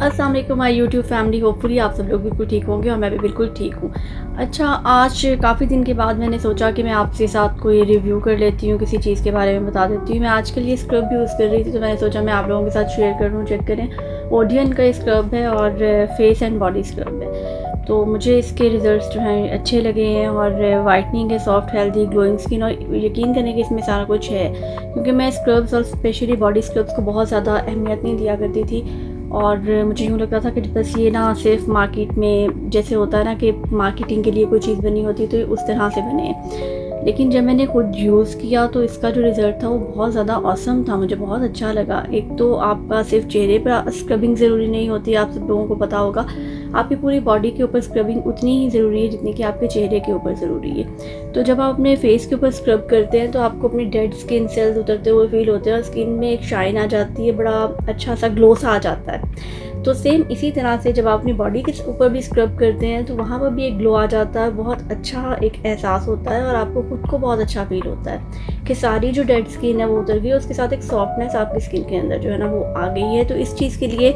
अस्सलाम वालेकुम my YouTube family. Hopefully आप सब लोग बिल्कुल ठीक होंगे और मैं भी बिल्कुल ठीक हूँ। अच्छा, आज काफ़ी दिन के बाद मैंने सोचा कि मैं आपके साथ कोई रिव्यू कर लेती हूँ, किसी चीज़ के बारे में बता देती हूँ। मैं आजकल ये स्क्रब यूज़ कर रही थी, तो मैंने सोचा मैं आप लोगों के साथ शेयर कर लूँ। चेक करें, ओडियन का स्क्रब है और फेस एंड बॉडी स्क्रब है। तो मुझे इसके रिज़ल्ट्स जो हैं अच्छे लगे हैं और वाइटनिंग है, सॉफ्ट हेल्दी ग्लोइंग स्किन, और यकीन करें कि इसमें सारा कुछ है। क्योंकि मैं स्क्रब्स और स्पेशली बॉडी स्क्रब्स को बहुत ज़्यादा अहमियत नहीं दिया करती थी और मुझे यूँ लगता था कि बस ये ना सिर्फ मार्केट में जैसे होता है ना कि मार्केटिंग के लिए कोई चीज़ बनी होती तो उस तरह से बने। लेकिन जब मैंने खुद यूज़ किया तो इसका जो रिज़ल्ट था वो बहुत ज़्यादा ऑसम था, मुझे बहुत अच्छा लगा। एक तो आपका सिर्फ चेहरे पर स्क्रबिंग ज़रूरी नहीं होती, आप सब लोगों को पता होगा। आपकी पूरी बॉडी के ऊपर स्क्रबिंग उतनी ही ज़रूरी है जितनी कि आपके चेहरे के ऊपर ज़रूरी है। तो जब आप अपने फेस के ऊपर स्क्रब करते हैं तो आपको अपनी डेड स्किन सेल्स उतरते हुए फील होते हैं और स्किन में एक शाइन आ जाती है, बड़ा अच्छा सा ग्लो सा आ जाता है। तो सेम इसी तरह से जब आप अपनी बॉडी के ऊपर भी स्क्रब करते हैं तो वहाँ पर भी एक ग्लो आ जाता है, बहुत अच्छा एक एहसास होता है और आपको खुद को बहुत अच्छा फील होता है कि सारी जो डेड स्किन है वो उतर गई है, उसके साथ एक सॉफ्टनेस आपकी स्किन के अंदर जो है ना वो आ गई है। तो इस चीज़ के लिए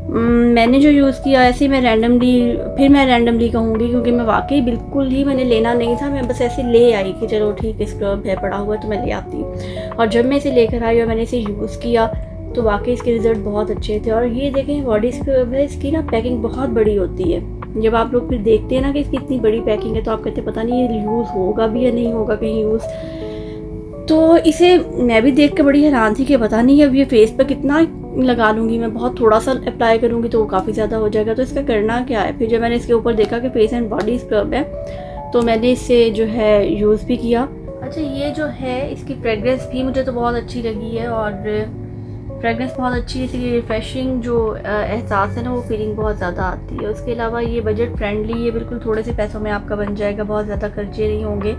मैंने जो यूज़ किया, ऐसे मैं रैंडमली कहूँगी क्योंकि मैं वाकई बिल्कुल ही मैंने लेना नहीं था, मैं बस ऐसे ले आई कि चलो ठीक है स्क्रब है पड़ा हुआ तो मैं ले आती हूँ। और जब मैं इसे लेकर आई और मैंने इसे यूज़ किया तो वाकई इसके रिज़ल्ट बहुत अच्छे थे। और ये देखें, बॉडी स्क्रब है, इसकी ना पैकिंग बहुत बड़ी होती है। जब आप लोग फिर देखते हैं ना कि इसकी इतनी बड़ी पैकिंग है तो आप कहते हैं पता नहीं ये यूज़ होगा भी या नहीं होगा कहीं यूज़। तो इसे मैं भी देख के बड़ी हैरान थी कि पता नहीं अब ये फेस पर कितना लगा लूँगी, मैं बहुत थोड़ा सा अप्लाई करूँगी तो वो काफ़ी ज़्यादा हो जाएगा। तो इसका करना क्या है, फिर जब मैंने इसके ऊपर देखा कि फेस एंड बॉडी स्क्रब है तो मैंने इसे जो है यूज़ भी किया। अच्छा, ये जो है इसकी फ्रेगरेंस भी मुझे तो बहुत अच्छी लगी है और फ्रेगरेंस बहुत अच्छी है, इसलिए रिफ़्रेशिंग जो एहसास है ना वो फीलिंग बहुत ज़्यादा आती है। उसके अलावा ये बजट फ्रेंडली है, बिल्कुल थोड़े से पैसों में आपका बन जाएगा, बहुत ज़्यादा खर्चे नहीं होंगे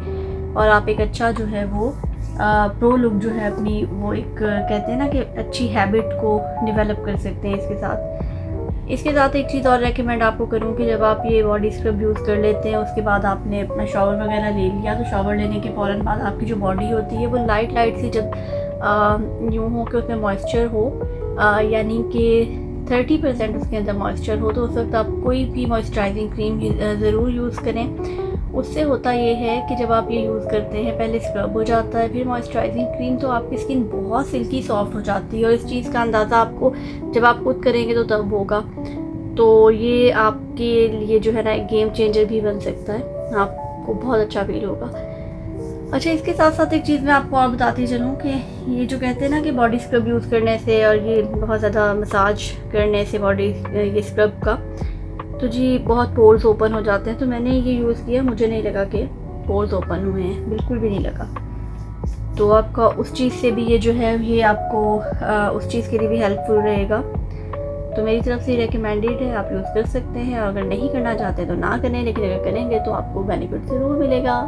और आप एक अच्छा जो है वो प्रो लुक जो है अपनी वो एक कहते हैं ना कि अच्छी हैबिट को डेवलप कर सकते हैं इसके साथ एक चीज़ और रेकमेंड आपको करूँ कि जब आप ये बॉडी स्क्रब यूज़ कर लेते हैं उसके बाद आपने अपना शावर वगैरह ले लिया तो शावर लेने के फ़ौरन बाद आपकी जो बॉडी होती है वो लाइट सी जब यूँ हो कि उसमें मॉइस्चर हो, यानी कि 30% उसके अंदर मॉइस्चर हो, तो उस वक्त आप कोई भी मॉइस्चराइजिंग क्रीम ज़रूर यूज़ करें। उससे होता ये है कि जब आप ये यूज़ करते हैं पहले स्क्रब हो जाता है फिर मॉइस्चराइजिंग क्रीम, तो आपकी स्किन बहुत सिल्की सॉफ्ट हो जाती है और इस चीज़ का अंदाज़ा आपको जब आप खुद करेंगे तो तब होगा। तो ये आपके लिए जो है ना एक गेम चेंजर भी बन सकता है, आपको बहुत अच्छा फील होगा। अच्छा, इसके साथ साथ एक चीज़ मैं आपको और बताती चलूँ कि ये जो कहते हैं ना कि बॉडी स्क्रब यूज़ करने से और ये बहुत ज़्यादा मसाज करने से बॉडी ये स्क्रब का तो जी बहुत पोर्स ओपन हो जाते हैं। तो मैंने ये यूज़ किया, मुझे नहीं लगा कि पोर्स ओपन हुए हैं, बिल्कुल भी नहीं लगा। तो आपका उस चीज़ से भी ये जो है ये आपको उस चीज़ के लिए भी हेल्पफुल रहेगा। तो मेरी तरफ से रिकमेंडेड है, आप यूज़ कर सकते हैं और अगर नहीं करना चाहते तो ना करें, लेकिन अगर करेंगे तो आपको बेनिफिट ज़रूर मिलेगा।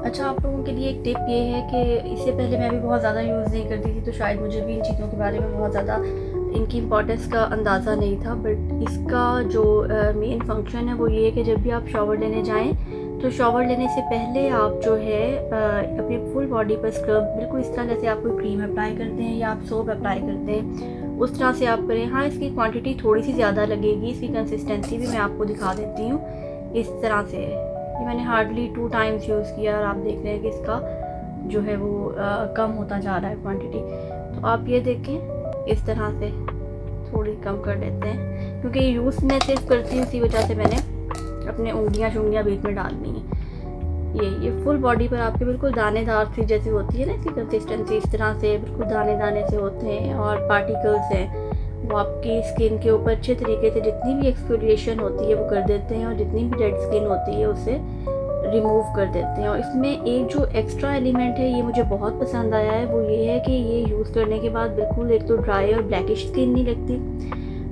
अच्छा, आप लोगों के लिए एक टिप ये है कि इससे पहले मैं भी बहुत ज़्यादा यूज़ नहीं करती थी तो शायद मुझे भी इन चीज़ों के बारे में बहुत ज़्यादा इनकी इम्पोर्टेंस का अंदाज़ा नहीं था। बट इसका जो मेन फंक्शन है वो ये है कि जब भी आप शावर लेने जाएं तो शावर लेने से पहले आप जो है अपनी फुल बॉडी पर स्क्रब बिल्कुल इस तरह जैसे आप कोई क्रीम अप्लाई करते हैं या आप सोप अप्लाई करते हैं उस तरह से आप करें। हाँ, इसकी क्वांटिटी थोड़ी सी ज़्यादा लगेगी, इसकी कंसिस्टेंसी भी मैं आपको दिखा देती हूँ। इस तरह से ये मैंने हार्डली 2 टाइम्स यूज़ किया और आप देख रहे हैं कि इसका जो है वो कम होता जा रहा है क्वांटिटी। तो आप ये देखें, इस तरह से थोड़ी कम कर लेते हैं क्योंकि यूज़ मैं सिर्फ करती हूँ, इसी वजह से मैंने अपने उंगलियाँ बीच में डालनी है। ये फुल बॉडी पर आपके बिल्कुल दानेदार सी जैसी होती है ना इसकी कंसिस्टेंसी, इस तरह से बिल्कुल दाने से होते हैं और पार्टिकल्स हैं वो आपकी स्किन के ऊपर अच्छे तरीके से जितनी भी एक्सफोलिएशन होती है वो कर देते हैं और जितनी भी डेड स्किन होती है उसे रिमूव कर देते हैं। और इसमें एक जो एक्स्ट्रा एलिमेंट है ये मुझे बहुत पसंद आया है, वो ये है कि ये यूज़ करने के बाद बिल्कुल एक तो ड्राई और ब्लैकिश स्किन नहीं लगती,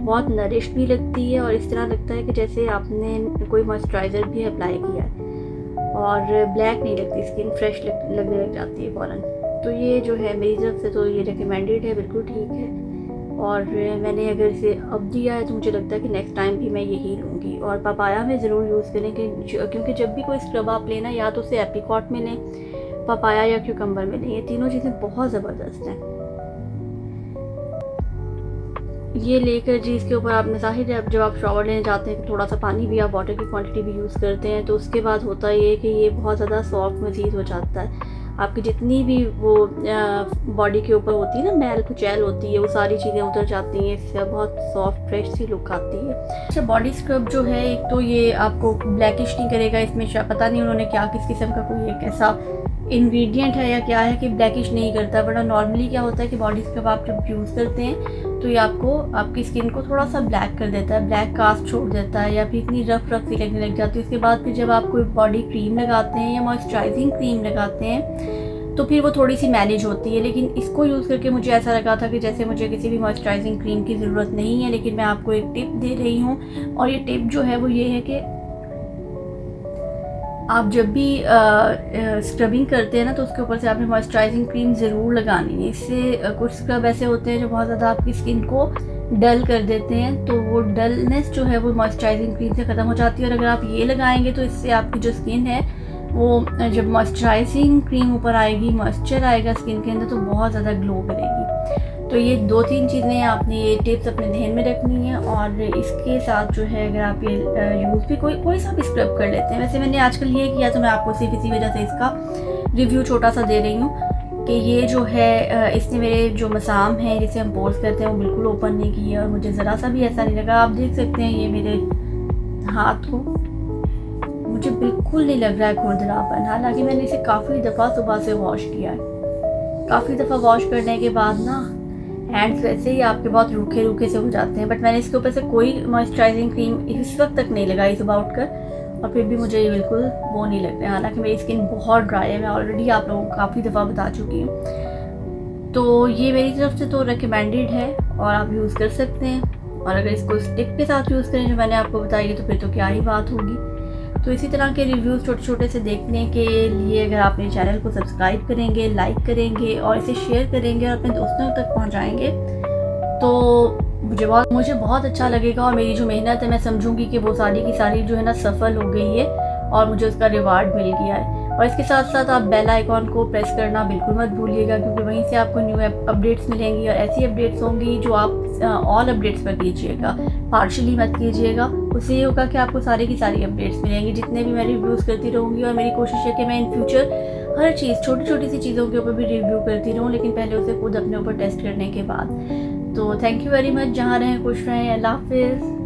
बहुत नरिश भी लगती है और इस तरह लगता है कि जैसे आपने कोई मॉइस्चराइज़र भी अप्लाई किया है और ब्लैक नहीं लगती स्किन, फ्रेश लगने लग जाती है फ़ौरन। तो ये जो है मेरी तरफ से तो ये रिकमेंडेड है, बिल्कुल ठीक है। और मैंने अगर इसे अब दिया है तो मुझे लगता है कि नेक्स्ट टाइम भी मैं यही लूँगी। और पपाया में ज़रूर यूज़ करें क्योंकि जब भी कोई स्क्रब आप लेना या तो उसे एप्रिकॉट में लें, पपाया या क्यूकम्बर में लें, ये तीनों चीज़ें बहुत ज़बरदस्त हैं। ये लेकर जी इसके ऊपर आपने ज़ाहिर है जब आप शॉवर लेने जाते हैं थोड़ा सा पानी भी आप वाटर की क्वांटिटी भी यूज़ करते हैं, तो उसके बाद होता ये है कि ये बहुत ज़्यादा सॉफ्ट मज़ीद हो जाता है। आपकी जितनी भी वो बॉडी के ऊपर होती है ना मैल कुचैल होती है, वो सारी चीज़ें उतर जाती हैं, इससे बहुत सॉफ्ट फ्रेश सी लुक आती है। अच्छा, बॉडी स्क्रब जो है एक तो ये आपको ब्लैकिश नहीं करेगा, इसमें पता नहीं उन्होंने क्या किस किस्म का कोई एक ऐसा इंग्रेडिएंट है या क्या है कि ब्लैकिश नहीं करता। वरना नॉर्मली क्या होता है कि बॉडी स्क्रब आप जब यूज़ करते हैं तो ये आपको आपकी स्किन को थोड़ा सा ब्लैक कर देता है, ब्लैक कास्ट छोड़ देता है या फिर इतनी रफ सी लगने लग जाती है। उसके बाद फिर जब आप कोई बॉडी क्रीम लगाते हैं या मॉइस्चराइजिंग क्रीम लगाते हैं तो फिर वो थोड़ी सी मैनेज होती है। लेकिन इसको यूज़ करके मुझे ऐसा लगा था कि जैसे मुझे किसी भी मॉइस्चराइजिंग क्रीम की ज़रूरत नहीं है, लेकिन मैं आपको एक टिप दे रही हूँ। और ये टिप जो है वो ये है कि आप जब भी स्क्रबिंग करते हैं ना तो उसके ऊपर से आपने मॉइस्चराइजिंग क्रीम ज़रूर लगानी है। इससे कुछ स्क्रब ऐसे होते हैं जो बहुत ज़्यादा आपकी स्किन को डल कर देते हैं, तो वो डलनेस जो है वो मॉइस्चराइजिंग क्रीम से ख़त्म हो जाती है। और अगर आप ये लगाएंगे तो इससे आपकी जो स्किन है वो जब मॉइस्चराइजिंग क्रीम ऊपर आएगी, मॉइस्चर आएगा स्किन के अंदर, तो बहुत ज़्यादा ग्लो करेगी। तो ये 2-3 चीज़ें आपने ये टिप्स अपने ध्यान में रखनी है। और इसके साथ जो है अगर आप ये यूज़ भी कोई सा भी स्क्रब कर लेते हैं, वैसे मैंने आजकल ये किया तो मैं आपको सिर्फ इसी वजह से इसका रिव्यू छोटा सा दे रही हूँ कि ये जो है इसने मेरे जो मसाम हैं जिसे हम पोर्स करते हैं वो बिल्कुल ओपन नहीं किए और मुझे ज़रा सा भी ऐसा नहीं लगा। आप देख सकते हैं ये मेरे हाथ को मुझे बिल्कुल नहीं लग रहा है खुरदरापन। हालांकि मैंने इसे काफ़ी दफ़ा सुबह से वॉश किया है। काफ़ी दफ़ा वॉश करने के बाद ना हैंड्स वैसे ही आपके बहुत रूखे रूखे से हो जाते हैं, बट मैंने इसके ऊपर से कोई मॉइस्चराइजिंग क्रीम इस वक्त तक नहीं लगाई सुबह उठकर, और फिर भी मुझे ये बिल्कुल वो नहीं लग रहा है। हालांकि मेरी स्किन बहुत ड्राई है, मैं ऑलरेडी आप लोगों को काफ़ी दफ़ा बता चुकी हूँ। तो ये मेरी तरफ से तो रिकमेंडेड है और आप यूज़ कर सकते हैं। और अगर इसको स्टिक के साथ यूज़ करें जो मैंने आपको बताई है तो फिर तो क्या ही बात होगी। तो इसी तरह के रिव्यूज़ छोटे छोटे से देखने के लिए अगर आप मेरे चैनल को सब्सक्राइब करेंगे, लाइक करेंगे और इसे शेयर करेंगे और अपने दोस्तों तक पहुंचाएंगे तो मुझे बहुत अच्छा लगेगा। और मेरी जो मेहनत है मैं समझूंगी कि वो सारी की सारी जो है ना सफल हो गई है और मुझे उसका रिवार्ड मिल गया है। और इसके साथ साथ आप बेल आइकॉन को प्रेस करना बिल्कुल मत भूलिएगा, क्योंकि वहीं से आपको न्यू अपडेट्स मिलेंगी और ऐसी अपडेट्स होंगी जो आप ऑल अपडेट्स पर कीजिएगा, पार्शली मत कीजिएगा। उससे ये होगा कि आपको सारी की सारी अपडेट्स मिलेंगी जितने भी मैं रिव्यूज़ करती रहूँगी। और मेरी कोशिश है कि मैं इन फ्यूचर हर चीज़ छोटी छोटी सी चीज़ों के ऊपर भी रिव्यू करती रहूँ, लेकिन पहले उसे खुद अपने ऊपर टेस्ट करने के बाद। तो थैंक यू वेरी मच। जहाँ रहें खुश रहें। अल्लाह हाफिज़।